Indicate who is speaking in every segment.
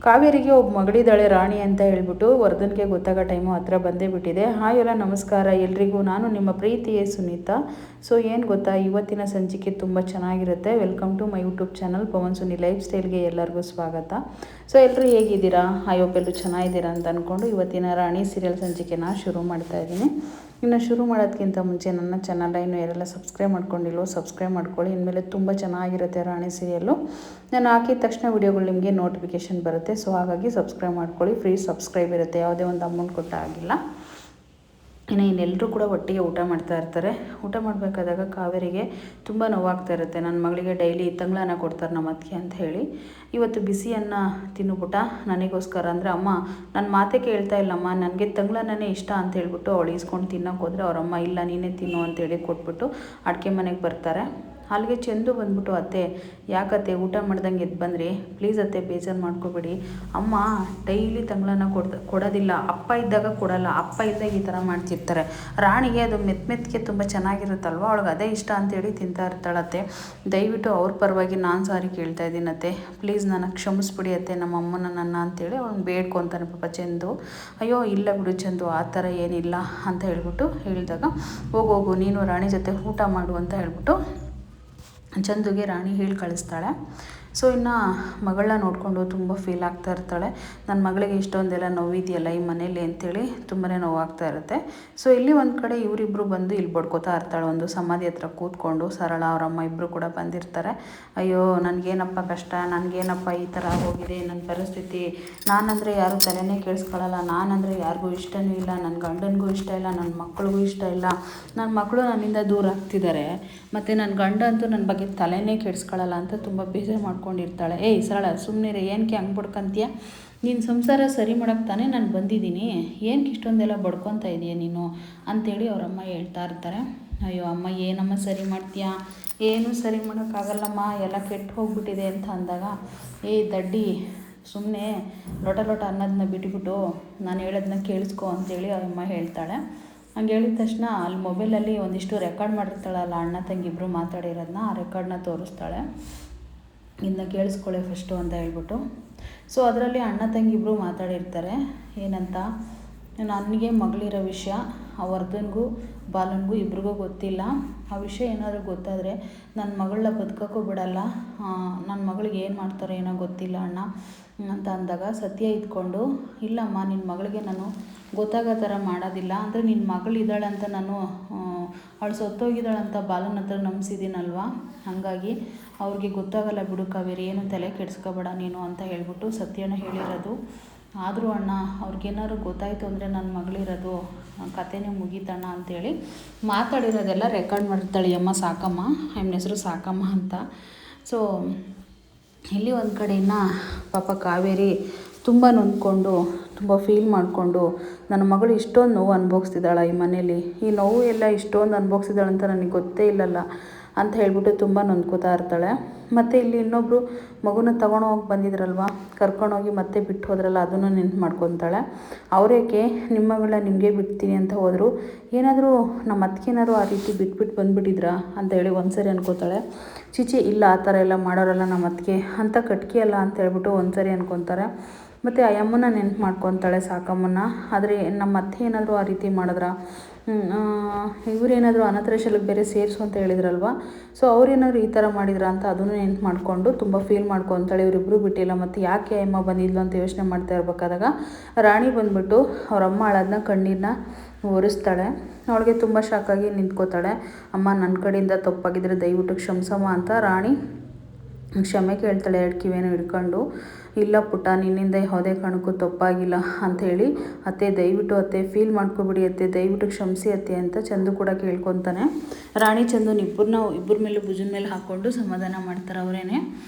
Speaker 1: ಕಾವೇರಿಗೆ ಒಬ್ಬ ಮಗಳಿದ್ದಾಳೆ ರಾಣಿ ಅಂತ ಹೇಳ್ಬಿಟ್ಟು ವರ್ಧನ್ಗೆ ಗೊತ್ತಾಗೋ ಟೈಮು ಹತ್ರ ಬಂದೇ ಬಿಟ್ಟಿದೆ. ಹಾಯ್ ಎಲ್ಲ ನಮಸ್ಕಾರ ಎಲ್ರಿಗೂ, ನಾನು ನಿಮ್ಮ ಪ್ರೀತಿಯೇ ಸುನೀತಾ. ಸೊ ಏನು ಗೊತ್ತಾ, ಇವತ್ತಿನ ಸಂಚಿಕೆ ತುಂಬ ಚೆನ್ನಾಗಿರುತ್ತೆ. Welcome to my YouTube channel Pavan Suni life ಸ್ಟೈಲ್ಗೆ ಎಲ್ಲರಿಗೂ ಸ್ವಾಗತ. ಸೊ ಎಲ್ಲರೂ ಹೇಗಿದ್ದೀರಾ? ಹಾಯ್ ಎಲ್ಲರೂ ಚೆನ್ನಾಗಿದ್ದೀರಾ ಅಂತ ಅಂದ್ಕೊಂಡು ಇವತ್ತಿನ ರಾಣಿ ಸೀರಿಯಲ್ ಸಂಚಿಕೆನ ಶುರು ಮಾಡ್ತಾ ಇದ್ದೀನಿ. ಇನ್ನು ಶುರು ಮಾಡೋದಕ್ಕಿಂತ ಮುಂಚೆ ನನ್ನ ಚಾನಲ್ ಇನ್ನು ಯಾರೆಲ್ಲ ಸಬ್ಸ್ಕ್ರೈಬ್ ಮಾಡ್ಕೊಂಡಿಲ್ವೋ ಸಬ್ಸ್ಕ್ರೈಬ್ ಮಾಡ್ಕೊಳ್ಳಿ. ಇನ್ಮೇಲೆ ತುಂಬ ಚೆನ್ನಾಗಿರುತ್ತೆ ರಾಣಿ ಸೀರಿಯಲ್ಲು. ನಾನು ಹಾಕಿದ ತಕ್ಷಣ ವಿಡಿಯೋಗಳು ನಿಮಗೆ ನೋಟಿಫಿಕೇಷನ್ ಬರುತ್ತೆ. ಸೊ ಹಾಗಾಗಿ ಸಬ್ಸ್ಕ್ರೈಬ್ ಮಾಡ್ಕೊಳ್ಳಿ. ಫ್ರೀ ಸಬ್ಸ್ಕ್ರೈಬ್ ಇರುತ್ತೆ, ಯಾವುದೇ ಒಂದು ಅಮೌಂಟ್ ಕೊಟ್ಟ ಆಗಿಲ್ಲ. ಇನ್ನೆಲ್ಲರೂ ಕೂಡ ಒಟ್ಟಿಗೆ ಊಟ ಮಾಡ್ತಾ ಇರ್ತಾರೆ. ಊಟ ಮಾಡಬೇಕಾದಾಗ ಕಾವೇರಿಗೆ ತುಂಬ ನೋವಾಗ್ತಾ ಇರುತ್ತೆ. ನನ್ನ ಮಗಳಿಗೆ ಡೈಲಿ ತಂಗ್ಳನ್ನ ಕೊಡ್ತಾರೆ ನಮ್ಮ ಅತ್ತಿಗೆ ಅಂತ ಹೇಳಿ, ಇವತ್ತು ಬಿಸಿ ಅನ್ನ ತಿನ್ನುಬಿಟ್ಟ ನನಗೋಸ್ಕರ. ಅಂದರೆ ಅಮ್ಮ ನನ್ನ ಮಾತೆ ಕೇಳ್ತಾ ಇಲ್ಲಮ್ಮ, ನನಗೆ ತಂಗ್ಳನ್ನೇ ಇಷ್ಟ ಅಂತ ಹೇಳ್ಬಿಟ್ಟು ಅವಳು ಈಸ್ಕೊಂಡು ತಿನ್ನೋಕೆ ಹೋದರೆ ಅವರಮ್ಮ ಇಲ್ಲ ನೀನೇ ತಿನ್ನು ಅಂತೇಳಿ ಕೊಟ್ಬಿಟ್ಟು ಅಡುಗೆ ಮನೆಗೆ ಬರ್ತಾರೆ. ಅಲ್ಲಿಗೆ ಚಂದು ಬಂದ್ಬಿಟ್ಟು, ಅತ್ತೆ ಯಾಕತ್ತೆ ಊಟ ಮಾಡ್ದಂಗೆ ಎದ್ದು ಬಂದ್ರಿ, ಪ್ಲೀಸ್ ಅತ್ತೆ ಬೇಜಾರು ಮಾಡ್ಕೋಬೇಡಿ, ಅಮ್ಮ ಡೈಲಿ ತಂಗ್ಳನ್ನ ಕೊಡೋದಿಲ್ಲ, ಅಪ್ಪ ಇದ್ದಾಗ ಕೊಡಲ್ಲ, ಅಪ್ಪ ಇದ್ದಾಗ ಈ ಥರ ಮಾಡ್ತಿರ್ತಾರೆ. ರಾಣಿಗೆ ಅದು ಮೆತ್ತಗೆ ತುಂಬ ಚೆನ್ನಾಗಿರುತ್ತಲ್ವ, ಅವಳಿಗೆ ಅದೇ ಇಷ್ಟ ಅಂತೇಳಿ ತಿಂತಾ ಇರ್ತಾಳತ್ತೆ. ದಯವಿಟ್ಟು ಅವ್ರ ಪರವಾಗಿ ನಾನು ಸಾರಿ ಕೇಳ್ತಾ ಇದ್ದೀನತ್ತೆ, ಪ್ಲೀಸ್ ನನಗೆ ಕ್ಷಮಿಸ್ಬಿಡಿ ಅತ್ತೆ, ನಮ್ಮ ಅಮ್ಮನ ನನ್ನ ಅಂತೇಳಿ ಅವ್ನು ಬೇಡ್ಕೊತಾನೆ ಪಾಪ ಚಂದು. ಅಯ್ಯೋ ಇಲ್ಲ ಬಿಡು ಚಂದು, ಆ ಥರ ಏನಿಲ್ಲ ಅಂತ ಹೇಳ್ಬಿಟ್ಟು ಹೇಳಿದಾಗ, ಹೋಗು ನೀನು ರಾಣಿ ಜೊತೆ ಊಟ ಮಾಡು ಅಂತ ಹೇಳ್ಬಿಟ್ಟು ಚಂದುಗೆ ರಾಣಿ ಹೇಳಿ ಕಳಿಸ್ತಾಳೆ. ಸೊ ಇನ್ನು ಮಗಳನ್ನ ನೋಡಿಕೊಂಡು ತುಂಬ ಫೀಲ್ ಆಗ್ತಾ ಇರ್ತಾಳೆ. ನನ್ನ ಮಗಳಿಗೆ ಇಷ್ಟೊಂದೆಲ್ಲ ನೋವಿದೆಯಲ್ಲ ಈ ಮನೇಲಿ ಅಂತೇಳಿ ತುಂಬಾ ನೋವಾಗ್ತಾ ಇರುತ್ತೆ. ಸೊ ಇಲ್ಲಿ ಒಂದು ಕಡೆ ಇವರಿಬ್ಬರು ಬಂದು ಇಲ್ಲಿ ಬಡ್ಕೋತಾ ಇರ್ತಾಳೆ. ಒಂದು ಸಮಾಧಿ ಹತ್ರ ಕೂತ್ಕೊಂಡು ಸರಳ ಅವರಮ್ಮ ಇಬ್ಬರು ಕೂಡ ಬಂದಿರ್ತಾರೆ. ಅಯ್ಯೋ ನನಗೇನಪ್ಪ ಕಷ್ಟ, ನನಗೇನಪ್ಪ ಈ ಥರ ಹೋಗಿದೆ ನನ್ನ ಪರಿಸ್ಥಿತಿ, ನಾನಂದರೆ ಯಾರು ತಲೆನೇ ಕೇಳಿಸ್ಕೊಳ್ಳಲ್ಲ, ನಾನಂದರೆ ಯಾರಿಗೂ ಇಷ್ಟನೂ ಇಲ್ಲ, ನನ್ನ ಗಂಡನಿಗೂ ಇಷ್ಟ ಇಲ್ಲ, ನನ್ನ ಮಕ್ಕಳಿಗೂ ಇಷ್ಟ ಇಲ್ಲ, ನನ್ನ ಮಕ್ಕಳು ನನ್ನಿಂದ ದೂರ ಆಗ್ತಿದ್ದಾರೆ, ಮತ್ತು ನನ್ನ ಗಂಡ ಅಂತೂ ನನ್ನ ಬಗ್ಗೆ ತಲೆನೇ ಕೆಡಿಸ್ಕೊಳ್ಳಲ್ಲ ಅಂತ ತುಂಬ ಬೇಜಾರು ಮಾಡ್ಕೊಂಡಿರ್ತಾಳೆ. ಏಯ್ ಸರಳ ಸುಮ್ಮನೆ ಏನಕ್ಕೆ ಹಂಗೆ ಬಡ್ಕೊಂತೀಯ, ನೀನು ಸಂಸಾರ ಸರಿ ಮಾಡೋಕ್ಕೆ ತಾನೇ ನಾನು ಬಂದಿದ್ದೀನಿ, ಏನಕ್ಕೆ ಇಷ್ಟೊಂದೆಲ್ಲ ಬಡ್ಕೊತಾ ಇದೆಯಾ ನೀನು ಅಂಥೇಳಿ ಅವರಮ್ಮ ಹೇಳ್ತಾ ಇರ್ತಾರೆ. ಅಯ್ಯೋ ಅಮ್ಮ ಏನಮ್ಮ ಸರಿ ಮಾಡ್ತೀಯಾ, ಏನೂ ಸರಿ ಮಾಡೋಕ್ಕಾಗಲ್ಲಮ್ಮ, ಎಲ್ಲ ಕೆಟ್ಟು ಹೋಗ್ಬಿಟ್ಟಿದೆ ಅಂತ ಅಂದಾಗ, ಏಯ್ ದಡ್ಡಿ ಸುಮ್ಮನೆ ಲೋಟ ಅನ್ನೋದನ್ನ ಬಿಟ್ಬಿಟ್ಟು ನಾನು ಹೇಳೋದನ್ನ ಕೇಳಿಸ್ಕೊ ಅಂತೇಳಿ ಅವರಮ್ಮ ಹೇಳ್ತಾಳೆ. ಹಂಗೆ ಹೇಳಿದ ತಕ್ಷಣ ಅಲ್ಲಿ ಮೊಬೈಲಲ್ಲಿ ಒಂದಿಷ್ಟು ರೆಕಾರ್ಡ್ ಮಾಡಿರ್ತಾಳಲ್ಲ ಅಣ್ಣ ತಂಗಿ ಇಬ್ಬರು ಮಾತಾಡಿರೋದನ್ನ, ಆ ರೆಕಾರ್ಡ್ನ ತೋರಿಸ್ತಾಳೆ. ಇನ್ನು ಕೇಳಿಸ್ಕೊಳ್ಳಿ ಫಸ್ಟು ಅಂತ ಹೇಳ್ಬಿಟ್ಟು. ಸೊ ಅದರಲ್ಲಿ ಅಣ್ಣ ತಂಗಿ ಇಬ್ಬರು ಮಾತಾಡಿರ್ತಾರೆ. ಏನಂತ, ನನಗೆ ಮಗಳಿರೋ ವಿಷಯ ವರ್ಧನ್ಗೂ ಬಾಲನ್ಗೂ ಇಬ್ರಿಗೂ ಗೊತ್ತಿಲ್ಲ, ಆ ವಿಷಯ ಏನಾದರೂ ಗೊತ್ತಾದರೆ ನನ್ನ ಮಗಳನ್ನ ಬದುಕೋಕ್ಕೂ ಬಿಡಲ್ಲ, ನನ್ನ ಮಗಳಿಗೆ ಏನು ಮಾಡ್ತಾರೋ ಏನೋ ಗೊತ್ತಿಲ್ಲ ಅಣ್ಣ ಅಂತ ಅಂದಾಗ ಸತ್ಯ ಇದ್ಕೊಂಡು, ಇಲ್ಲಮ್ಮ ನಿನ್ನ ಮಗಳಿಗೆ ನಾನು ಗೊತ್ತಾಗೋ ಥರ ಮಾಡೋದಿಲ್ಲ, ಅಂದರೆ ನಿನ್ನ ಮಗಳಿದ್ದಾಳೆ ಅಂತ ನಾನು ಅವಳು ಸತ್ತೋಗಿದ್ದಾಳಂತ ಬಾಲನ ಹತ್ರ ನಂಬಿಸಿದ್ದೀನಲ್ವ, ಹಾಗಾಗಿ ಅವ್ರಿಗೆ ಗೊತ್ತಾಗಲ್ಲ ಬಿಡು ಕಾವೇರಿ, ಏನು ತಲೆ ಕೆಡಿಸ್ಕೋಬೇಡ ನೀನು ಅಂತ ಹೇಳ್ಬಿಟ್ಟು ಸತ್ಯನ ಹೇಳಿರೋದು. ಆದರೂ ಅಣ್ಣ ಅವ್ರಿಗೇನಾದ್ರು ಗೊತ್ತಾಯಿತು ಅಂದರೆ ನನ್ನ ಮಗಳಿರೋದು ಕಥೆನೇ ಮುಗೀತಣ್ಣ ಅಂಥೇಳಿ ಮಾತಾಡಿರೋದೆಲ್ಲ ರೆಕಾರ್ಡ್ ಮಾಡಿರ್ತಾಳೆ ಅಮ್ಮ ಸಾಕಮ್ಮ, ಆಯಮ್ಮನ ಹೆಸರು ಸಾಕಮ್ಮ ಅಂತ. ಸೊ ಇಲ್ಲಿ ಒಂದು ಕಡೆಯಿಂದ ಪಾಪ ಕಾವೇರಿ ತುಂಬ ನೊಂದ್ಕೊಂಡು ತುಂಬ ಫೀಲ್ ಮಾಡಿಕೊಂಡು, ನನ್ನ ಮಗಳು ಇಷ್ಟೊಂದು ನೋವು ಅನುಭವಿಸ್ತಿದ್ದಾಳ ಈ ಮನೇಲಿ, ಈ ನೋವು ಎಲ್ಲ ಇಷ್ಟೊಂದು ಅನುಭವಿಸಿದಾಳಂತ ನನಗೆ ಗೊತ್ತೇ ಇಲ್ಲಲ್ಲ ಅಂತ ಹೇಳ್ಬಿಟ್ಟು ತುಂಬ ನೊಂದ್ಕೋತಾ ಇರ್ತಾಳೆ. ಮತ್ತು ಇಲ್ಲಿ ಇನ್ನೊಬ್ಬರು ಮಗುನ ತೊಗೊಂಡೋಗಿ ಬಂದಿದ್ರಲ್ವ, ಕರ್ಕೊಂಡೋಗಿ ಮತ್ತೆ ಬಿಟ್ಟು ಹೋದ್ರಲ್ಲ, ಅದನ್ನು ನೆನ್ಪು ಮಾಡ್ಕೊತಾಳೆ. ಅವರೇಕೆ ನಿಮ್ಮ ಮಗಳನ್ನ ನಿಮಗೆ ಬಿಡ್ತೀನಿ ಅಂತ ಹೋದರು, ಏನಾದರೂ ನಮ್ಮ ಅತ್ತಿಗೇನಾದ್ರು ಆ ರೀತಿ ಬಿಟ್ಬಿಟ್ಟು ಬಂದುಬಿಟ್ಟಿದ್ರಾ ಅಂತ ಹೇಳಿ ಒಂದು ಸರಿ ಅನ್ಕೋತಾಳೆ. ಚಿಚಿ ಇಲ್ಲ, ಆ ಥರ ಎಲ್ಲ ಮಾಡೋರಲ್ಲ ನಮ್ಮ ಅತ್ತಿಗೆ ಅಂತ ಕಟ್ಕಿ ಅಲ್ಲ ಅಂತ ಹೇಳ್ಬಿಟ್ಟು ಒಂದು ಸರಿ ಅನ್ಕೊತಾರೆ. ಮತ್ತು ಆ ಅಮ್ಮನ ನೆನ್ಪು ಮಾಡ್ಕೊತಾಳೆ ಸಾಕಮ್ಮನ. ಆದರೆ ನಮ್ಮ ಅತ್ತೆ ಏನಾದರೂ ಆ ರೀತಿ ಮಾಡಿದ್ರ, ಇವರೇನಾದರೂ ಅನಾಥಾಶ್ರಮಕ್ಕೆ ಬೇರೆ ಸೇರಿಸು ಅಂತ ಹೇಳಿದ್ರಲ್ವ, ಸೊ ಅವ್ರೇನಾದ್ರು ಈ ಥರ ಮಾಡಿದ್ರ ಅಂತ ಅದನ್ನು ನೆನ್ಪು ಮಾಡಿಕೊಂಡು ತುಂಬ ಫೀಲ್ ಮಾಡ್ಕೊತಾಳೆ. ಇವರಿಬ್ಬರು ಬಿಟ್ಟಿಲ್ಲ, ಮತ್ತು ಯಾಕೆ ಅಮ್ಮ ಬಂದಿದ್ಲು ಅಂತ ಯೋಚನೆ ಮಾಡ್ತಾ ಇರಬೇಕಾದಾಗ ರಾಣಿ ಬಂದುಬಿಟ್ಟು ಅವರಮ್ಮ ಅಳೋದನ್ನ ಕಣ್ಣೀರನ್ನ ಒರೆಸ್ತಾಳೆ. ಅವಳಿಗೆ ತುಂಬ ಶಾಕಾಗಿ ನಿಂತ್ಕೋತಾಳೆ. ಅಮ್ಮ ನನ್ನ ಕಡೆಯಿಂದ ತಪ್ಪಾಗಿದ್ದರೆ ದಯವಿಟ್ಟು ಕ್ಷಮಿಸಮ್ಮ ಅಂತ ರಾಣಿ ಕ್ಷಮೆ ಕೇಳ್ತಾಳೆ ಎರಡು ಕಿವಿಯನ್ನು ಹಿಡ್ಕೊಂಡು. ಇಲ್ಲ ಪುಟ್ಟ, ನಿನ್ನಿಂದ ಯಾವುದೇ ಕಾರಣಕ್ಕೂ ತಪ್ಪಾಗಿಲ್ಲ ಅಂಥೇಳಿ, ಅತ್ತೆ ದಯವಿಟ್ಟು ಅತ್ತೆ ಫೀಲ್ ಮಾಡ್ಕೊಬಿಡಿ ಅತ್ತೆ, ದಯವಿಟ್ಟು ಕ್ಷಮಿಸಿ ಅತ್ತೆ ಅಂತ ಚಂದು ಕೂಡ ಕೇಳ್ಕೊತಾನೆ. ರಾಣಿ ಚಂದುನ ಇಬ್ಬರ ಮೇಲೂ ಭುಜದ ಮೇಲೆ ಹಾಕ್ಕೊಂಡು ಸಮಾಧಾನ ಮಾಡ್ತಾರೆ ಅವರೇನೆ.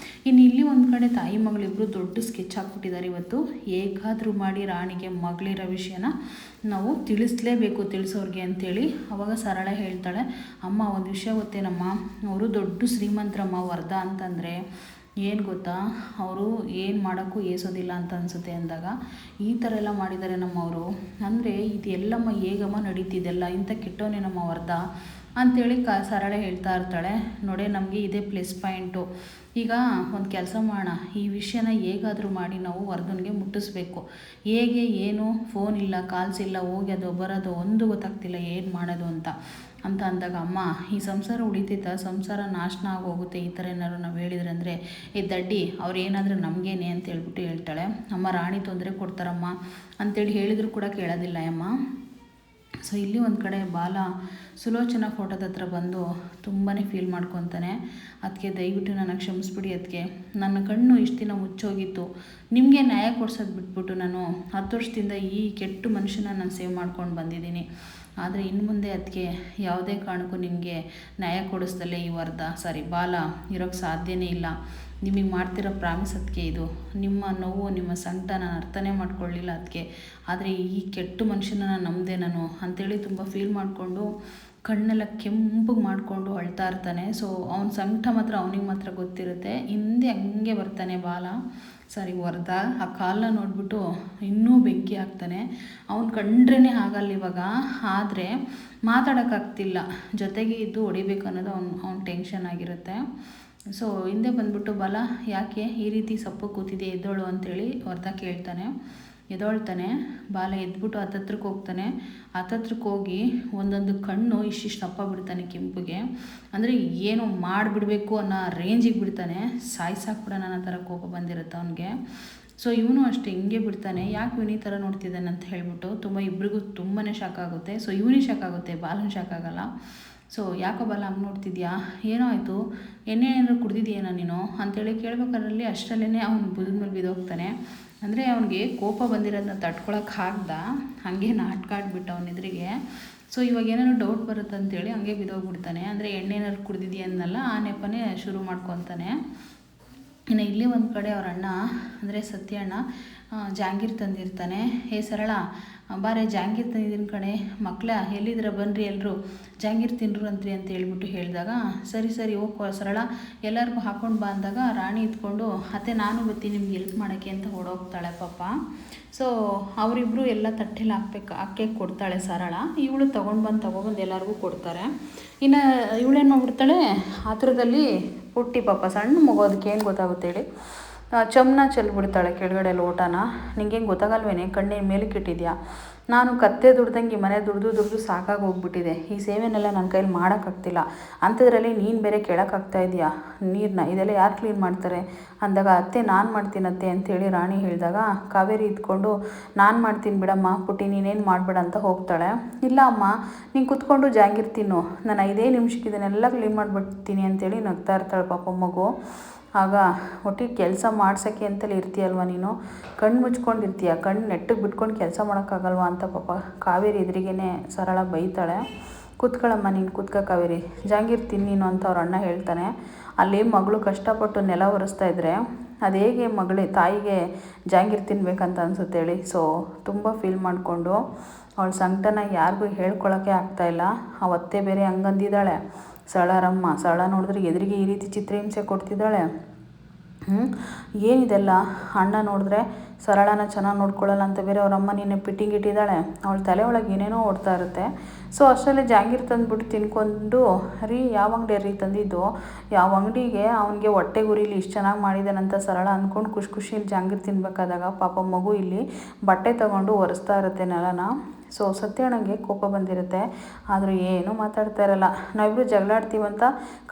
Speaker 1: ಇನ್ನು ಇಲ್ಲಿ ಒಂದು ಕಡೆ ತಾಯಿ ಮಗಳಿಬ್ಬರು ದೊಡ್ಡ ಸ್ಕೆಚ್ ಹಾಕ್ಬಿಟ್ಟಿದ್ದಾರೆ ಇವತ್ತು. ಹೇಗಾದರೂ ಮಾಡಿ ರಾಣಿಗೆ ಮಗಳಿರೋ ವಿಷಯನ ನಾವು ತಿಳಿಸ್ಲೇಬೇಕು, ತಿಳಿಸೋರಿಗೆ ಅಂಥೇಳಿ. ಅವಾಗ ಸರಳ ಹೇಳ್ತಾಳೆ, ಅಮ್ಮ ಒಂದು ವಿಷಯ ಗೊತ್ತೇನಮ್ಮ, ಅವರು ದೊಡ್ಡ ಶ್ರೀಮಂತರಮ್ಮ ವರ್ಧ ಅಂತಂದರೆ, ಏನು ಗೊತ್ತಾ, ಅವರು ಏನು ಮಾಡೋಕ್ಕೂ ಏಸೋದಿಲ್ಲ ಅಂತ ಅನಿಸುತ್ತೆ ಅಂದಾಗ, ಈ ಥರ ಎಲ್ಲ ಮಾಡಿದ್ದಾರೆ ನಮ್ಮವರು, ಅಂದರೆ ಇದು ಎಲ್ಲಮ್ಮ ಹೇಗಮ್ಮ ನಡೀತಿದೆಲ್ಲ, ಇಂಥ ಕೆಟ್ಟವನೇ ನಮ್ಮ ವರ್ಧ, ಅಂಥೇಳಿ ಸರಳ ಹೇಳ್ತಾ ಇರ್ತಾಳೆ. ನೋಡಿ ನಮಗೆ ಇದೇ ಪ್ಲಸ್ ಪಾಯಿಂಟು. ಈಗ ಒಂದು ಕೆಲಸ ಮಾಡೋಣ, ಈ ವಿಷಯನ ಹೇಗಾದರೂ ಮಾಡಿ ನಾವು ವರ್ಧನ್ಗೆ ಮುಟ್ಟಿಸ್ಬೇಕು. ಹೇಗೆ ಏನು, ಫೋನ್ ಇಲ್ಲ, ಕಾಲ್ಸ್ ಇಲ್ಲ, ಹೋಗ್ಯೋದು ಬರೋದು ಒಂದು ಗೊತ್ತಾಗ್ತಿಲ್ಲ, ಏನು ಮಾಡೋದು ಅಂತ ಅಂದಾಗ ಅಮ್ಮ ಈ ಸಂಸಾರ ಉಳಿತೈತ, ಸಂಸಾರ ನಾಶನ ಆಗೋಗುತ್ತೆ ಈ ಥರ ಏನಾದ್ರು ನಾವು ಹೇಳಿದ್ರೆ ಅಂದರೆ ಈ ದಡ್ಡಿ ಅವ್ರು ಏನಾದರೂ ನಮಗೇನೆ ಅಂತ ಹೇಳ್ಬಿಟ್ಟು ಹೇಳ್ತಾಳೆ. ಅಮ್ಮ ರಾಣಿ ತೊಂದರೆ ಕೊಡ್ತಾರಮ್ಮ ಅಂತೇಳಿ ಹೇಳಿದ್ರು ಕೂಡ ಕೇಳೋದಿಲ್ಲ ಅಮ್ಮ. ಸೊ ಇಲ್ಲಿ ಒಂದು ಕಡೆ ಬಾಲ ಸುಲೋಚನಾ ಫೋಟೋದ ಹತ್ರ ಬಂದು ತುಂಬಾ ಫೀಲ್ ಮಾಡ್ಕೊತಾನೆ. ಅದಕ್ಕೆ ದಯವಿಟ್ಟು ನನಗೆ ಕ್ಷಮಿಸ್ಬಿಡಿ, ಅದಕ್ಕೆ ನನ್ನ ಕಣ್ಣು ಇಷ್ಟು ದಿನ ಮುಚ್ಚೋಗಿತ್ತು, ನಿಮಗೆ ನ್ಯಾಯ ಕೊಡ್ಸೋದು ಬಿಟ್ಬಿಟ್ಟು ನಾನು 10 ವರ್ಷದಿಂದ ಈ ಕೆಟ್ಟ ಮನುಷ್ಯನ ನಾನು ಸೇವ್ ಮಾಡ್ಕೊಂಡು ಬಂದಿದ್ದೀನಿ. ಆದರೆ ಇನ್ನು ಮುಂದೆ ಅದಕ್ಕೆ ಯಾವುದೇ ಕಾರಣಕ್ಕೂ ನಿಮಗೆ ನ್ಯಾಯ ಕೊಡಿಸ್ದಲ್ಲೇ ಈ ಬಾಲ ಇರೋಕ್ಕೆ ಸಾಧ್ಯನೇ ಇಲ್ಲ. ನಿಮಗೆ ಮಾಡ್ತಿರೋ ಪ್ರಾಮಿಸ್ ಅದಕ್ಕೆ ಇದು, ನಿಮ್ಮ ನೋವು ನಿಮ್ಮ ಸಂಕಟ ನಾನು ಅರ್ಥನೇ ಮಾಡ್ಕೊಳ್ಳಿಲ್ಲ ಅದಕ್ಕೆ, ಆದರೆ ಈ ಕೆಟ್ಟ ಮನುಷ್ಯನ ನಂಬದೆ ನಾನು ಅಂಥೇಳಿ ತುಂಬ ಫೀಲ್ ಮಾಡಿಕೊಂಡು ಕಣ್ಣೆಲ್ಲ ಕೆಂಪಗೆ ಮಾಡಿಕೊಂಡು ಅಳ್ತಾ ಇರ್ತಾನೆ. ಸೊ ಅವನ ಸಂಕಟ ಮಾತ್ರ ಅವನಿಗೆ ಮಾತ್ರ ಗೊತ್ತಿರುತ್ತೆ. ಹಿಂದೆ ಹಂಗೆ ಬರ್ತಾನೆ ವರದ ಆ ಕಾಲನ್ನ ನೋಡಿಬಿಟ್ಟು ಇನ್ನೂ ಬೆಂಕಿ ಹಾಕ್ತಾನೆ. ಅವ್ನು ಕಂಡ್ರೇ ಆಗಲ್ಲ ಇವಾಗ, ಆದರೆ ಮಾತಾಡೋಕ್ಕಾಗ್ತಿಲ್ಲ, ಜೊತೆಗೆ ಇದ್ದು ಹೊಡಿಬೇಕು ಅನ್ನೋದು ಅವ್ನ ಟೆನ್ಷನ್ ಆಗಿರುತ್ತೆ. ಸೊ ಹಿಂದೆ ಬಂದ್ಬಿಟ್ಟು ಬಾಲ ಯಾಕೆ ಈ ರೀತಿ ಸಪ್ಪು ಕೂತಿದೆ, ಎದ್ದೋಳು ಅಂತೇಳಿ ವರದ ಕೇಳ್ತಾನೆ. ಎದ್ದೊಳ್ತಾನೆ. ಬಾಲ ಎದ್ಬಿಟ್ಟು ಹತ್ತತ್ರಕ್ಕೆ ಹೋಗ್ತಾನೆ. ಹತ್ತತ್ರಕ್ಕೆ ಹೋಗಿ ಒಂದೊಂದು ಕಣ್ಣು ಇಷ್ಟಿಷ್ಟು ದಪ್ಪ ಬಿಡ್ತಾನೆ ಕೆಂಪಿಗೆ, ಅಂದರೆ ಏನೋ ಮಾಡಿಬಿಡ್ಬೇಕು ಅನ್ನೋ ರೇಂಜಿಗೆ ಬಿಡ್ತಾನೆ. ಸಾಯ್ಸಾಕ್ಬಿಡ ನನ್ನ ಥರ ಕೋಪ ಬಂದಿರುತ್ತೆ ಅವನಿಗೆ. ಸೊ ಇವನು ಅಷ್ಟೇ ಹಿಂಗೆ ಬಿಡ್ತಾನೆ. ಯಾಕೆ ಇವನು ಈ ಥರ ನೋಡ್ತಿದ್ದಾನೆ ಅಂತ ಹೇಳ್ಬಿಟ್ಟು ಇಬ್ಬರಿಗೂ ತುಂಬಾ ಶಾಕ್ ಆಗುತ್ತೆ. ಸೊ ಇವನಿಗೆ ಶಾಕ್ ಆಗುತ್ತೆ, ಬಾಲನ ಶಾಕ್ ಆಗಲ್ಲ. ಸೊ ಯಾಕೋ ಬಾಲ ಹಂಗೆ ನೋಡ್ತಿದ್ಯಾ, ಏನೋ ಆಯಿತು, ಎಣ್ಣೆ ಏನಾದ್ರು ಕುಡ್ದಿದ್ಯೇನೋ ನೀನು ಅಂತೇಳಿ ಕೇಳ್ಬೇಕಾದ್ರಲ್ಲಿ ಅಷ್ಟರಲ್ಲೇ ಅವ್ನು ಬುದದ ಮೇಲೆ ಬಿದ್ದೋಗ್ತಾನೆ. ಅಂದರೆ ಅವನಿಗೆ ಕೋಪ ಬಂದಿರೋದನ್ನ ತಡ್ಕೊಳಕ್ಕೆ ಆಗ್ದ ಹಾಗೆ ನಾಟಕ ಆಡ್ಬಿಟ್ಟು ಅವನ ಎದುರಿಗೆ. ಸೊ ಇವಾಗ ಏನಾದ್ರು ಡೌಟ್ ಬರುತ್ತೆ ಅಂತೇಳಿ ಹಂಗೆ ಬಿದ್ದೋಗ್ಬಿಡ್ತಾನೆ. ಅಂದರೆ ಎಣ್ಣೆ ಏನಾದ್ರು ಕುಡ್ದಿದ್ಯಾ ಅನ್ನಲ್ಲ, ಆ ನೆಪನೇ ಶುರು ಮಾಡ್ಕೊತಾನೆ. ಇನ್ನು ಇಲ್ಲಿ ಒಂದು ಕಡೆ ಅವ್ರ ಅಣ್ಣ ಅಂದರೆ ಸತ್ಯ ಅಣ್ಣ ಜಾಂಗೀರ್ ತಂದಿರ್ತಾನೆ. ಸರಳ ಬಾರೆ ಜಾಂಗೀರ್ ತಂದಿದ್ದೀನಿ ಕಣೆ, ಮಕ್ಕಳ ಎಲ್ಲಿದ್ದೀರ ಬನ್ನಿರಿ ಎಲ್ಲರೂ ಜಾಂಗೀರ್ ತಿನ್ರು ಅಂತ ಹೇಳ್ಬಿಟ್ಟು ಹೇಳಿದಾಗ ಸರಿ ಹೋಗೋ ಸರಳ ಎಲ್ಲರಿಗೂ ಹಾಕ್ಕೊಂಡು ಬಾ ಅಂದಾಗ ರಾಣಿ ಇದ್ಕೊಂಡು ಅತ್ತೆ ನಾನು ಬರ್ತೀನಿ ನಿಮ್ಗೆ ಹೆಲ್ಪ್ ಮಾಡೋಕ್ಕೆ ಅಂತ ಹೊಡೋಗ್ತಾಳೆ ಪಾಪ. ಸೊ ಅವರಿಬ್ಬರು ಎಲ್ಲ ತಟ್ಟೆಲಿ ಹಾಕಿ ಕೊಡ್ತಾಳೆ ಸರಳ. ಇವಳು ತೊಗೊಬಂದು ಎಲ್ಲರಿಗೂ ಕೊಡ್ತಾರೆ. ಇನ್ನು ಇವಳೇನು ಮಾಡ್ಬಿಡ್ತಾಳೆ ಆತುರದಲ್ಲಿ, ಪುಟ್ಟಿ ಪಾಪ ಸಣ್ಣ ಮಗು, ಅದಕ್ಕೆ ಏನು ಗೊತ್ತಾಗುತ್ತೆ ಹೇಳಿ, ಚಮ್ನ ಚೆಲ್ಬಿಡ್ತಾಳೆ ಕೆಳಗಡೆ ಲೋಟನ. ನಿಂಗೇನು ಗೊತ್ತಾಗಲ್ವೇನೆ, ಕಣ್ಣಿನ ಮೇಲಕ್ಕೆ ಇಟ್ಟಿದ್ಯಾ, ನಾನು ಕತ್ತೆ ದುಡ್ದಂಗೆ ಮನೆ ದುಡ್ದು ಸಾಕಾಗಿ ಹೋಗ್ಬಿಟ್ಟಿದೆ, ಈ ಸೇವೆನೆಲ್ಲ ನನ್ನ ಕೈಲಿ ಮಾಡೋಕ್ಕಾಗ್ತಿಲ್ಲ, ಅಂಥದ್ರಲ್ಲಿ ನೀನು ಬೇರೆ ಕೇಳೋಕ್ಕಾಗ್ತಾ ಇದೆಯಾ ನೀರನ್ನ, ಇದೆಲ್ಲ ಯಾರು ಕ್ಲೀನ್ ಮಾಡ್ತಾರೆ ಅಂದಾಗ ಅತ್ತೆ ನಾನು ಮಾಡ್ತೀನತ್ತೆ ಅಂತೇಳಿ ರಾಣಿ ಹೇಳಿದಾಗ ಕಾವೇರಿ ಇದ್ಕೊಂಡು ನಾನು ಮಾಡ್ತೀನಿ ಬಿಡಮ್ಮ ಪುಟ್ಟಿ ನೀನೇನು ಮಾಡಬೇಡ ಅಂತ ಹೋಗ್ತಾಳೆ. ಇಲ್ಲ ಅಮ್ಮ ನೀನು ಕುತ್ಕೊಂಡು ಜಾಂಗೀರ್ ತಿನ್ನು, ನಾನು 5 ನಿಮಿಷಕ್ಕೆ ಇದನ್ನೆಲ್ಲ ಕ್ಲೀನ್ ಮಾಡಿಬಿಡ್ತೀನಿ ಅಂತೇಳಿ ನಗ್ತಾ ಇರ್ತಾಳೆ ಪಾಪ ಮಗು. ಆಗ ಒಟ್ಟಿಗೆ ಕೆಲಸ ಮಾಡ್ಸೋಕ್ಕೆ ಅಂತಲೇ ಇರ್ತೀಯಲ್ವ ನೀನು, ಕಣ್ಣು ಮುಚ್ಕೊಂಡಿರ್ತೀಯ, ಕಣ್ಣು ನೆಟ್ಟಿಗೆ ಬಿಟ್ಕೊಂಡು ಕೆಲಸ ಮಾಡೋಕ್ಕಾಗಲ್ವ ಅಂತ ಪಾಪ ಕಾವೇರಿ ಎದುರಿಗೇ ಸರಳ ಬೈತಾಳೆ. ಕೂತ್ಕೊಳ್ಳಮ್ಮ ನೀನು, ಕೂತ್ಕ ಕಾವೇರಿ, ಜಾಂಗೀರ್ ತಿನ್ನೀನು ಅಂತ ಅವ್ರ ಅಣ್ಣ ಹೇಳ್ತಾನೆ. ಅಲ್ಲಿ ಮಗಳು ಕಷ್ಟಪಟ್ಟು ನೆಲ ಒರೆಸ್ತಾ ಇದ್ದರೆ ಅದು ಹೇಗೆ ತಾಯಿಗೆ ಜಾಂಗೀರ್ ತಿನ್ಬೇಕಂತ ಅನಿಸುತ್ತೆ ಹೇಳಿ. ಸೊ ತುಂಬ ಫೀಲ್ ಮಾಡಿಕೊಂಡು ಅವಳ ಸಂಕಟನ ಯಾರಿಗೂ ಹೇಳ್ಕೊಳಕ್ಕೆ ಆಗ್ತಾಯಿಲ್ಲ. ಅವತ್ತೇ ಬೇರೆ ಹಂಗಂದಿದ್ದಾಳೆ ಸರಳರಮ್ಮ. ಸರಳ ನೋಡಿದ್ರೆ ಎದುರಿಗೆ ಈ ರೀತಿ ಚಿತ್ರಹಿಂಸೆ ಕೊಡ್ತಿದ್ದಾಳೆ. ಏನಿದೆಲ್ಲ, ಅಣ್ಣ ನೋಡಿದ್ರೆ ಸರಳನ ಚೆನ್ನಾಗಿ ನೋಡ್ಕೊಳ್ಳಲ್ಲ ಅಂತ ಬೇರೆ ಅವರಮ್ಮ ನಿನ್ನೆ ಪಿಟ್ಟಿಂಗ್ ಇಟ್ಟಿದ್ದಾಳೆ. ಅವಳ ತಲೆ ಒಳಗೆ ಏನೇನೋ ಓಡ್ತಾ ಇರುತ್ತೆ. ಸೊ ಅಷ್ಟರಲ್ಲೇ ಜಾಂಗೀರ್ ತಂದುಬಿಟ್ಟು ತಿನ್ಕೊಂಡು, ರೀ ಯಾವ ಅಂಗಡಿ ರೀ ತಂದಿದ್ದು, ಯಾವ ಅಂಗಡಿಗೆ ಅವನಿಗೆ ಹೊಟ್ಟೆ ಗುರಿಲಿ ಇಷ್ಟು ಚೆನ್ನಾಗಿ ಮಾಡಿದ್ದಾನಂತ ಸರಳ ಅಂದ್ಕೊಂಡು ಖುಷಿಯಲ್ಲಿ ಜಾಂಗೀರ್ ತಿನ್ಬೇಕಾದಾಗ ಪಾಪ ಮಗು ಇಲ್ಲಿ ಬಟ್ಟೆ ತೊಗೊಂಡು ಒರೆಸ್ತಾ ಇರುತ್ತೆ ನೆಲನ. ಸೊ ಸತ್ಯಣ್ಣಂಗೆ ಕೋಪ ಬಂದಿರುತ್ತೆ, ಆದರೂ ಏನೂ ಮಾತಾಡ್ತಾ ಇರಲ್ಲ. ನಾವಿಬ್ಬರು ಜಗಳಾಡ್ತೀವಂತ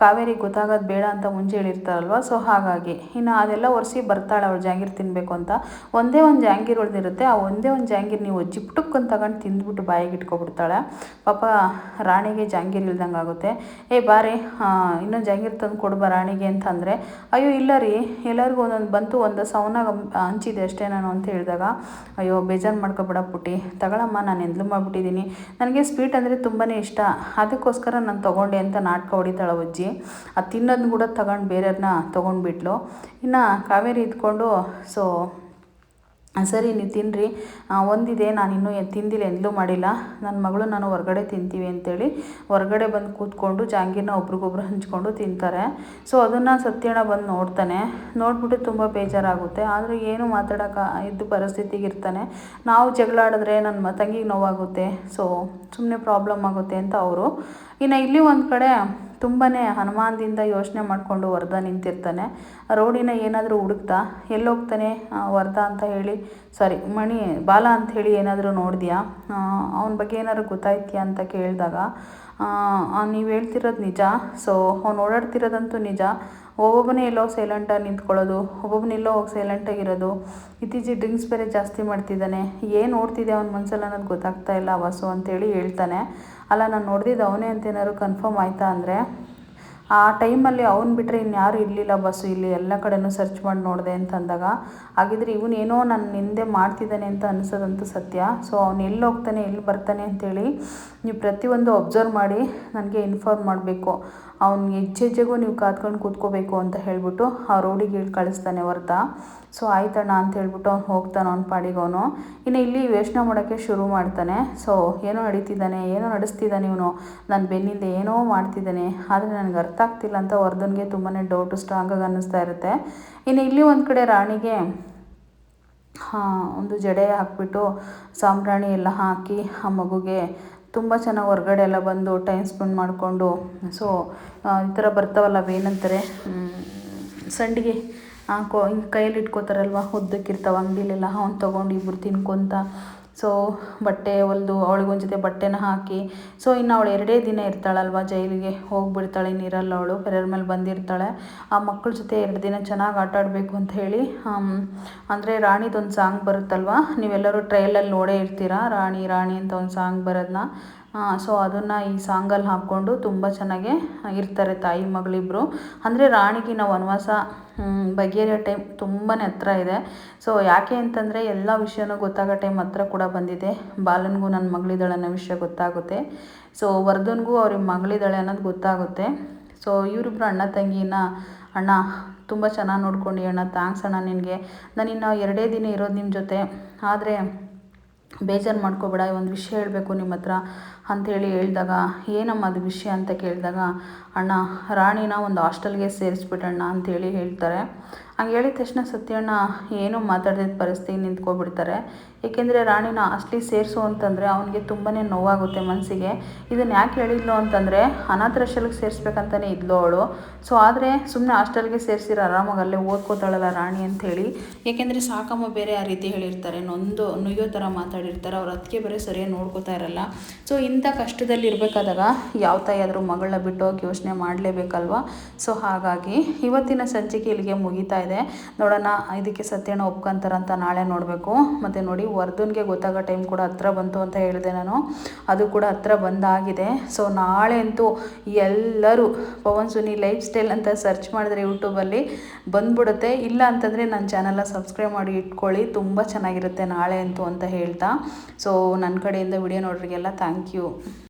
Speaker 1: ಕಾವೇರಿಗೆ ಗೊತ್ತಾಗೋದು ಬೇಡ ಅಂತ ಮುಂಚೆ ಹೇಳಿರ್ತಾರಲ್ವ. ಸೊ ಹಾಗಾಗಿ ಇನ್ನು ಅದೆಲ್ಲ ಒರೆಸಿ ಬರ್ತಾಳೆ ಅವಳು ಜಾಂಗೀರ್ ತಿನ್ನಬೇಕು ಅಂತ. ಒಂದೇ ಒಂದು ಜಾಂಗೀರ್ ಉಳಿದಿರುತ್ತೆ, ಆ ಒಂದೇ ಒಂದು ಜಾಂಗೀರ್ ನೀವು ಜಿಪ್ಟುಕ್ಕಂತ ತಗೊಂಡು ತಿಂದ್ಬಿಟ್ಟು ಬಾಯಿಗೆ ಇಟ್ಕೊಬಿಡ್ತಾಳೆ. ಪಾಪ ರಾಣಿಗೆ ಜಾಂಗೀರ್ ಇಲ್ದಂಗೆ ಆಗುತ್ತೆ. ಬಾರೆ ಇನ್ನೊಂದು ಜಾಂಗೀರ್ ತಂದು ಕೊಡ್ಬಾ ರಾಣಿಗೆ ಅಂತಂದರೆ, ಅಯ್ಯೋ ಇಲ್ಲ ರೀ ಎಲ್ಲರಿಗೂ ಒಂದೊಂದು ಬಂತು, ಒಂದು ಸೌನಾಗ ಹಂಚಿದೆ ಅಷ್ಟೇ ನಾನು ಅಂತ ಹೇಳಿದಾಗ, ಅಯ್ಯೋ ಬೇಜಾರು ಮಾಡ್ಕೊಬೇಡ ಪುಟ್ಟಿ, ತಗೊಳಮ್ಮ ನಾನು ಎಂದ್ಲು ಮಾಡಿಬಿಟ್ಟಿದ್ದೀನಿ, ನನಗೆ ಸ್ವೀಟ್ ಅಂದರೆ ತುಂಬಾ ಇಷ್ಟ, ಅದಕ್ಕೋಸ್ಕರ ನಾನು ತೊಗೊಂಡೆ ಅಂತ ನಾಟಕ ಹೊಡಿತಾಳೆ ಅಜ್ಜಿ. ಅದು ತಿನ್ನೋದನ್ನ ಕೂಡ ತಗೊಂಡು ಬೇರೆಯವ್ರನ್ನ ತೊಗೊಂಡ್ಬಿಟ್ಲು. ಇನ್ನು ಕಾವೇರಿ ಇದ್ಕೊಂಡು ಸೊ ಸರಿ ನೀವು ತಿನ್ನಿರಿ, ಒಂದಿದೆ ನಾನು ಇನ್ನೂ ತಿಂದಿಲ್ಲ, ಎಂದಲೂ ಮಾಡಿಲ್ಲ, ನನ್ನ ಮಗಳು ನಾನು ಹೊರಗಡೆ ತಿಂತೀವಿ ಅಂತೇಳಿ ಹೊರಗಡೆ ಬಂದು ಕೂತ್ಕೊಂಡು ಜಾಂಗೀರನ್ನ ಒಬ್ರಿಗೊಬ್ರು ಹಂಚ್ಕೊಂಡು ತಿಂತಾರೆ. ಸೊ ಅದನ್ನು ಸತ್ಯಣ್ಣ ಬಂದು ನೋಡ್ತಾನೆ. ನೋಡ್ಬಿಟ್ಟು ತುಂಬ ಬೇಜಾರಾಗುತ್ತೆ, ಆದರೆ ಏನು ಮಾತಾಡೋಕೆ ಇದ್ದು ಪರಿಸ್ಥಿತಿಗೆ ಇರ್ತಾನೆ. ನಾವು ಜಗಳ ಆಡಿದ್ರೆ ನನ್ನ ತಂಗಿಗೆ ನೋವಾಗುತ್ತೆ, ಸೊ ಸುಮ್ಮನೆ ಪ್ರಾಬ್ಲಮ್ ಆಗುತ್ತೆ ಅಂತ ಅವರು. ಇನ್ನು ಇಲ್ಲಿ ಒಂದು ಕಡೆ ತುಂಬಾ ಅನುಮಾನದಿಂದ ಯೋಚನೆ ಮಾಡಿಕೊಂಡು ವರದ ನಿಂತಿರ್ತಾನೆ. ರೋಡಿನ ಏನಾದರೂ ಹುಡುಕ್ತಾ ಎಲ್ಲೋಗ್ತಾನೆ ವರದ ಅಂತ ಹೇಳಿ, ಸಾರಿ ಬಾಲ ಅಂತ ಹೇಳಿ ಏನಾದರೂ ನೋಡಿದ್ಯಾ, ಅವನ ಬಗ್ಗೆ ಏನಾದ್ರು ಗೊತ್ತಾಯ್ತೀಯಾ ಅಂತ ಕೇಳಿದಾಗ, ನೀವು ಹೇಳ್ತಿರೋದು ನಿಜ, ಸೊ ಅವ್ನು ಓಡಾಡ್ತಿರೋದಂತೂ ನಿಜ, ಒಬ್ಬೊಬ್ಬನೇ ಎಲ್ಲೋ ಸೈಲೆಂಟಾಗಿ ನಿಂತ್ಕೊಳ್ಳೋದು, ಒಬ್ಬೊಬ್ಬನೆಲ್ಲೋ ಹೋಗಿ ಸೈಲೆಂಟಾಗಿರೋದು, ಇತ್ತೀಚೆಗೆ ಡ್ರಿಂಕ್ಸ್ ಬೇರೆ ಜಾಸ್ತಿ ಮಾಡ್ತಿದ್ದಾನೆ, ಏನು ನೋಡ್ತಿದ್ದೆ ಅವ್ನ ಮನಸ್ಸಲ್ಲಿ ಅನ್ನೋದು ಗೊತ್ತಾಗ್ತಾ ಇಲ್ಲ ವಾಸು ಅಂತೇಳಿ ಹೇಳ್ತಾನೆ. ಅಲ್ಲ, ನಾನು ನೋಡ್ದಿದ್ದು ಅವನೇ ಅಂತ ಏನಾದ್ರು ಕನ್ಫರ್ಮ್ ಆಯಿತಾ ಅಂದರೆ, ಆ ಟೈಮಲ್ಲಿ ಅವ್ನು ಬಿಟ್ಟರೆ ಇನ್ಯಾರೂ ಇರಲಿಲ್ಲ ಬಸ್ಸು, ಇಲ್ಲಿ ಎಲ್ಲ ಕಡೆನೂ ಸರ್ಚ್ ಮಾಡಿ ನೋಡಿದೆ ಅಂತ ಅಂದಾಗ, ಹಾಗಿದ್ರೆ ಇವನೇನೋ ನನ್ನ ಹಿಂದೆ ಮಾಡ್ತಿದ್ದಾನೆ ಅಂತ ಅನಿಸೋದಂತೂ ಸತ್ಯ. ಸೊ ಅವ್ನು ಎಲ್ಲಿ ಹೋಗ್ತಾನೆ ಎಲ್ಲಿ ಬರ್ತಾನೆ ಅಂತೇಳಿ ನೀವು ಪ್ರತಿಯೊಂದು ಅಬ್ಸರ್ವ್ ಮಾಡಿ ನನಗೆ ಇನ್ಫಾರ್ಮ್ ಮಾಡಬೇಕು, ಅವ್ನು ಹೆಜ್ಜೆಗೂ ನೀವು ಕಾದ್ಕೊಂಡು ಕೂತ್ಕೋಬೇಕು ಅಂತ ಹೇಳ್ಬಿಟ್ಟು ಆ ರೋಡಿಗೆ ಹೇಳಿ ಕಳಿಸ್ತಾನೆ ವರದ. ಸೊ ಆಯ್ತಣ್ಣ ಅಂತ ಹೇಳ್ಬಿಟ್ಟು ಅವ್ನು ಹೋಗ್ತಾನೆ ಅವ್ನ ಪಾಡಿಗೆ ಅವನು. ಇನ್ನು ಇಲ್ಲಿ ಯೋಚನೆ ಮಾಡೋಕ್ಕೆ ಶುರು ಮಾಡ್ತಾನೆ. ಸೊ ಏನೋ ನಡೆಸ್ತಿದ್ದಾನೆ ಇವನು, ನನ್ನ ಬೆನ್ನಿಂದ ಏನೋ ಮಾಡ್ತಿದ್ದಾನೆ, ಆದರೆ ನನಗೆ ಅರ್ಥ ಆಗ್ತಿಲ್ಲ ಅಂತ ವರ್ಧನ್ಗೆ ತುಂಬಾ ಡೌಟು ಸ್ಟ್ರಾಂಗಾಗಿ ಅನ್ನಿಸ್ತಾ ಇರುತ್ತೆ. ಇನ್ನು ಇಲ್ಲಿ ಒಂದು ಕಡೆ ರಾಣಿಗೆ ಒಂದು ಜಡೆ ಹಾಕ್ಬಿಟ್ಟು ಸಾಂಬ್ರಾಣಿ ಎಲ್ಲ ಹಾಕಿ ಆ ಮಗುಗೆ ತುಂಬ ಚೆನ್ನಾಗಿ ಹೊರ್ಗಡೆ ಎಲ್ಲ ಬಂದು ಟೈಮ್ ಸ್ಪೆಂಡ್ ಮಾಡಿಕೊಂಡು, ಸೊ ಈ ಥರ ಬರ್ತಾವಲ್ಲ ಏನಂತಾರೆ ಸಂಡಿಗೆ ಹಿಂಗೆ ಕೈಯಲ್ಲಿ ಇಟ್ಕೋತಾರಲ್ವ, ಉದ್ದಕ್ಕಿರ್ತಾವೆ ಅಂಗಡಿಲೆಲ್ಲ, ಅವ್ನು ತೊಗೊಂಡು ಇಬ್ಬರು ತಿನ್ಕೊತ, ಸೊ ಬಟ್ಟೆ ಹೊಲ್ದು ಅವಳಿಗೊಂದು ಜೊತೆ ಬಟ್ಟೆನ ಹಾಕಿ, ಸೊ ಇನ್ನು ಅವಳು 2 ದಿನ ಇರ್ತಾಳಲ್ವ, ಜೈಲಿಗೆ ಹೋಗಿಬಿಡ್ತಾಳೆ, ಇನ್ನಿರಲ್ಲ ಅವಳು, ಪೆರರ್ ಮೇಲೆ ಬಂದಿರ್ತಾಳೆ. ಆ ಮಕ್ಕಳ ಜೊತೆ 2 ದಿನ ಚೆನ್ನಾಗಿ ಆಟ ಆಡಬೇಕು ಅಂತ ಹೇಳಿ, ಅಂದರೆ ರಾಣಿದೊಂದು ಸಾಂಗ್ ಬರುತ್ತಲ್ವ, ನೀವೆಲ್ಲರೂ ಟ್ರೈಲಲ್ಲಿ ನೋಡೇ ಇರ್ತೀರಾ, ರಾಣಿ ರಾಣಿ ಅಂತ ಒಂದು ಸಾಂಗ್ ಬರೋದನ್ನ. ಸೊ ಅದನ್ನು ಈ ಸಾಂಗಲ್ಲಿ ಹಾಕ್ಕೊಂಡು ತುಂಬ ಚೆನ್ನಾಗೇ ಇರ್ತಾರೆ ತಾಯಿ ಮಗಳಿಬ್ಬರು. ಅಂದರೆ ರಾಣಿಗೆ ನಾವು ವನವಾಸ ಬಗೆಹರಿಯೋ ಟೈಮ್ ತುಂಬಾ ಹತ್ರ ಇದೆ. ಸೊ ಯಾಕೆ ಅಂತಂದರೆ ಎಲ್ಲ ವಿಷಯನೂ ಗೊತ್ತಾಗೋ ಟೈಮ್ ಹತ್ರ ಕೂಡ ಬಂದಿದೆ. ಬಾಲನಿಗೂ ನನ್ನ ಮಗಳಿದ್ದಾಳೆ ಅನ್ನೋ ವಿಷಯ ಗೊತ್ತಾಗುತ್ತೆ, ಸೊ ವರ್ಧನ್ಗೂ ಅವ್ರಿಗೆ ಮಗಳಿದ್ದಾಳೆ ಅನ್ನೋದು ಗೊತ್ತಾಗುತ್ತೆ. ಸೊ ಇವರಿಬ್ರು ಅಣ್ಣ ತಂಗಿನ, ಅಣ್ಣ ತುಂಬ ಚೆನ್ನಾಗಿ ನೋಡ್ಕೊಂಡು ಅಣ್ಣ, ಥ್ಯಾಂಕ್ಸ್ ಅಣ್ಣ ನಿನಗೆ, ನಾನಿನ್ನು 2 ದಿನ ಇರೋದು ನಿಮ್ಮ ಜೊತೆ, ಆದರೆ ಬೇಜಾರು ಮಾಡ್ಕೋಬೇಡ, ಒಂದು ವಿಷಯ ಹೇಳಬೇಕು ನಿಮ್ಮ ಹತ್ರ ಅಂಥೇಳಿ ಹೇಳಿದಾಗ, ಏನಮ್ಮ ಅದು ವಿಷಯ ಅಂತ ಕೇಳಿದಾಗ, ಅಣ್ಣ ರಾಣಿನ ಒಂದು ಹಾಸ್ಟೆಲ್ಗೆ ಸೇರಿಸ್ಬಿಟ್ಟಣ್ಣ ಅಂಥೇಳಿ ಹೇಳ್ತಾರೆ. ಹಂಗೆ ಹೇಳಿದ ತಕ್ಷಣ ಸತ್ಯಣ್ಣ ಏನೂ ಮಾತಾಡಿದ ಪರಿಸ್ಥಿತಿ ನಿಂತ್ಕೊಬಿಡ್ತಾರೆ. ಏಕೆಂದರೆ ರಾಣಿನ ಹಾಸ್ಟೆಲಿಗೆ ಸೇರಿಸು ಅಂತಂದರೆ ಅವನಿಗೆ ತುಂಬಾ ನೋವಾಗುತ್ತೆ ಮನಸ್ಸಿಗೆ. ಇದನ್ನು ಯಾಕೆ ಹೇಳಿದ್ಲು ಅಂತಂದರೆ, ಅನಾಥಾಶ್ರಮಕ್ಕೆ ಸೇರಿಸ್ಬೇಕಂತಲೇ ಇದ್ಲು ಅವಳು. ಸೊ ಆದರೆ ಸುಮ್ಮನೆ ಹಾಸ್ಟೆಲ್ಗೆ ಸೇರಿಸಿರೋ ಆರಾಮಾಗಿ ಅಲ್ಲೇ ಓದ್ಕೋತಾಳಲ್ಲ ರಾಣಿ ಅಂಥೇಳಿ, ಏಕೆಂದರೆ ಸಾಕಮ್ಮ ಬೇರೆ ಆ ರೀತಿ ಹೇಳಿರ್ತಾರೆ, ನುಯ್ಯೋ ಥರ ಮಾತಾಡಿರ್ತಾರೆ, ಅವ್ರು ಅದಕ್ಕೆ ಬೇರೆ ಸರಿಯಾಗಿ ನೋಡ್ಕೋತಾ ಇರಲ್ಲ. ಸೊ ಇಂಥ ಕಷ್ಟದಲ್ಲಿ ಇರಬೇಕಾದಾಗ ಯಾವ ತಾಯಿ ಆದರೂ ಮಗಳನ್ನ ಬಿಟ್ಟು ಹೋಗಿ ಯೋಚನೆ ಮಾಡಲೇಬೇಕಲ್ವ. ಸೊ ಹಾಗಾಗಿ ಇವತ್ತಿನ ಸಂಚಿಕೆ ಇಲ್ಲಿಗೆ ಮುಗಿತಾ ಇದೆ. ನೋಡೋಣ ಇದಕ್ಕೆ ಸತ್ಯಣ್ಣ ಒಪ್ಕೊಂತಾರಂತ ನಾಳೆ ನೋಡಬೇಕು. ಮತ್ತು ನೋಡಿ ವರ್ಧನ್ಗೆ ಗೊತ್ತಾಗೋ ಟೈಮ್ ಕೂಡ ಹತ್ರ ಬಂತು ಅಂತ ಹೇಳಿದೆ ನಾನು, ಅದು ಕೂಡ ಹತ್ರ ಬಂದಾಗಿದೆ. ಸೊ ನಾಳೆ ಅಂತೂ ಎಲ್ಲರೂ ಪವನ್ ಸುನಿ ಲೈಫ್ ಸ್ಟೈಲ್ ಅಂತ ಸರ್ಚ್ ಮಾಡಿದ್ರೆ ಯೂಟ್ಯೂಬಲ್ಲಿ ಬಂದ್ಬಿಡುತ್ತೆ. ಇಲ್ಲ ಅಂತಂದರೆ ನನ್ನ ಚಾನಲ್ನ ಸಬ್ಸ್ಕ್ರೈಬ್ ಮಾಡಿ ಇಟ್ಕೊಳ್ಳಿ, ತುಂಬ ಚೆನ್ನಾಗಿರುತ್ತೆ ನಾಳೆ ಅಂತೂ ಅಂತ ಹೇಳ್ತಾ. ಸೊ ನನ್ನ ಕಡೆಯಿಂದ ವಿಡಿಯೋ ನೋಡ್ರಿಗೆಲ್ಲ ಥ್ಯಾಂಕ್ ಯು.